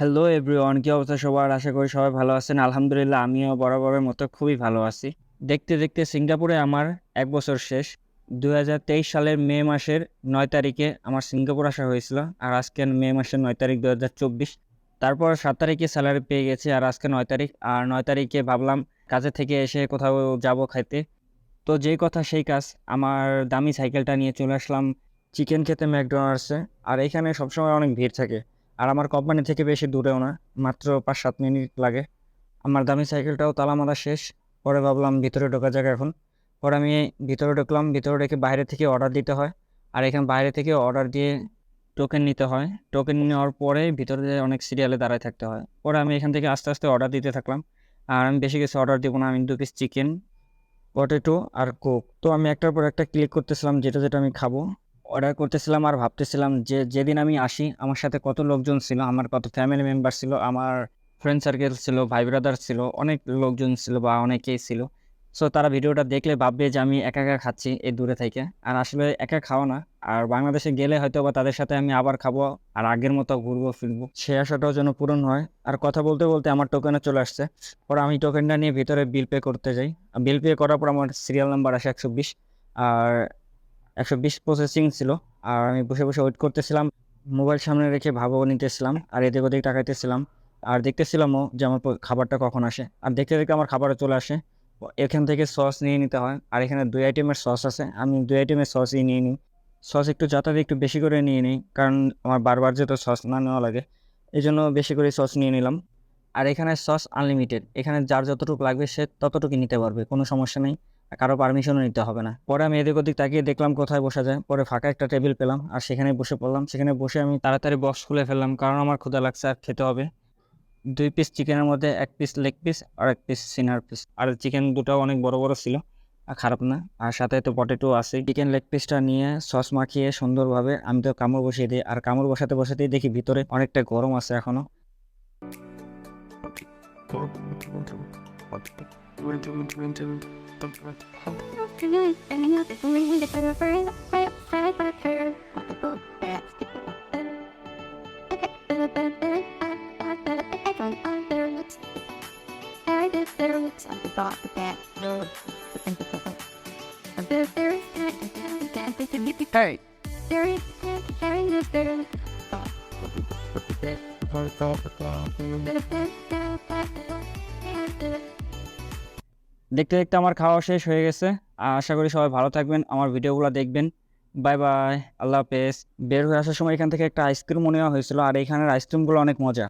Hello everyone, কি অবস্থা সবার? আশা করি সবাই ভালো আছেন। আলহামদুলিল্লাহ আমিও বরাবরের মতো খুবই ভালো আছি। দেখতে দেখতে সিঙ্গাপুরে আমার ১ বছর শেষ। ২০২৩ সালের মে মাসের ৯ তারিখে আমার সিঙ্গাপুর আসা হয়েছিল। আর আজকে মে মাসের ৯ তারিখ ২০২৪। তারপর ৭ তারিখে স্যালারি পেয়ে গেছি আর আজকে ৯ তারিখ। আর ৯ তারিখে ভাবলাম কাজে থেকে এসে কোথাও যাব খাইতে। তো যেই কথা সেই কাজ, আমার দামি সাইকেলটা নিয়ে চলে আসলাম চিকেন খেতে ম্যাকডোনাল্ডসে। আর এখানে সবসময় অনেক ভিড় থাকে। আর আমার কোম্পানি থেকে বেশি দূরেও না, মাত্র ৫-৭ মিনিট লাগে। আমার দামি সাইকেলটাও তালা মারা শেষ। পরে ভাবলাম ভিতরে ঢোকা যাক এখন। পরে আমি ভিতরে ঢুকলাম, ভিতরে ঢুকে বাইরে থেকে অর্ডার দিতে হয়। আর এখানে বাইরে থেকে অর্ডার দিয়ে টোকেন নিতে হয়। টোকেন নেওয়ার পরে ভিতরে যেয়ে অনেক সিরিয়ালে দাঁড়ায় থাকতে হয়। পরে আমি এখান থেকে আস্তে আস্তে অর্ডার দিতে থাকলাম। আর আমি বেশি কিছু অর্ডার দিব না, আমি 2 পিস চিকেন, পটেটো আর কোক। তো আমি একটার পর একটা ক্লিক করতেছিলাম যেটা যেটা আমি খাবো, অর্ডার করতেছিলাম। আর ভাবতেছিলাম যে যেদিন আমি আসি আমার সাথে কত লোকজন ছিল, আমার কত ফ্যামিলি মেম্বার ছিল, আমার ফ্রেন্ড সার্কেল ছিল, ভাই ব্রাদার ছিল, অনেক লোকজন ছিল বা অনেকেই ছিল। সো তারা ভিডিওটা দেখলে ভাববে যে আমি একা একা খাচ্ছি এই দূরে থেকে। আর আসলে একা খাওয়া না। আর বাংলাদেশে গেলে হয়তো বা তাদের সাথে আমি আবার খাবো, আর আগের মতো ঘুরবো ফিরবো, সেই আশাটাও যেন পূরণ হয়। আর কথা বলতে বলতে আমার টোকেনে চলে আসছে। পরে আমি টোকেনটা নিয়ে ভিতরে বিল পে করতে যাই। বিল পে করার পর আমার সিরিয়াল নাম্বার আসে ১২০। আর ১২০ প্রসেসিং ছিল। আর আমি বসে বসে ওয়েট করতেছিলাম, মোবাইল সামনে রেখে ভাবও নিতেছিলাম আর এদিক ওদিক তাকাইতেছিলাম। আর দেখতেছিলামও যে আমার খাবারটা কখন আসে। আর দেখতে দেখতে আমার খাবারও চলে আসে। এখান থেকে সস নিয়ে নিতে হয়। আর এখানে ২ আইটেমের সস আছে, আমি ২ আইটেমের সসই নিয়ে নিই। সস একটু যাতায়াত একটু বেশি করে নিয়ে নিই, কারণ আমার বারবার যেহেতু সস না নেওয়া লাগে, এই জন্য বেশি করে সস নিয়ে নিলাম। আর এখানে সস আনলিমিটেড, এখানে যার যতটুকু লাগবে সে ততটুকু নিতে পারবে, কোনো সমস্যা নেই। কারো পারমিশনও নিতে হবে না। পরে আমি এদিক ওদিক তাকিয়ে দেখলাম কোথায় বসা যায়। পরে ফাঁকা একটা টেবিল পেলাম আর সেখানে বসে পড়লাম। সেখানে বসে আমি তাড়াতাড়ি বক্স খুলে ফেললাম, কারণ আমার ক্ষুধা লাগছে আর খেতে হবে। ২ পিস চিকেনের মধ্যে ১ পিস লেগ পিস আর ১ পিস সিনার পিস। আর চিকেন দুটাও অনেক বড় বড় ছিল, আর খারাপ না। আর সাথে তো পটেটো আছে। চিকেন লেগ পিসটা নিয়ে সস মাখিয়ে সুন্দরভাবে আমি তো কামড় বসিয়ে দিই। আর কামড় বসাতে বসাতেই দেখি ভিতরে অনেকটা গরম আছে এখনো। Hey. দেখতে দেখতে আমার খাওয়া শেষ হয়ে গেছে। আশা করি সবাই ভালো থাকবেন, আমার ভিডিওগুলো দেখবেন। বাই বাই, আল্লাহ হাফেজ। বের হয়ে আসার সময় এখান থেকে একটা আইসক্রিমও নেওয়া হয়েছিল, আর এখানের আইসক্রিমগুলো অনেক মজা।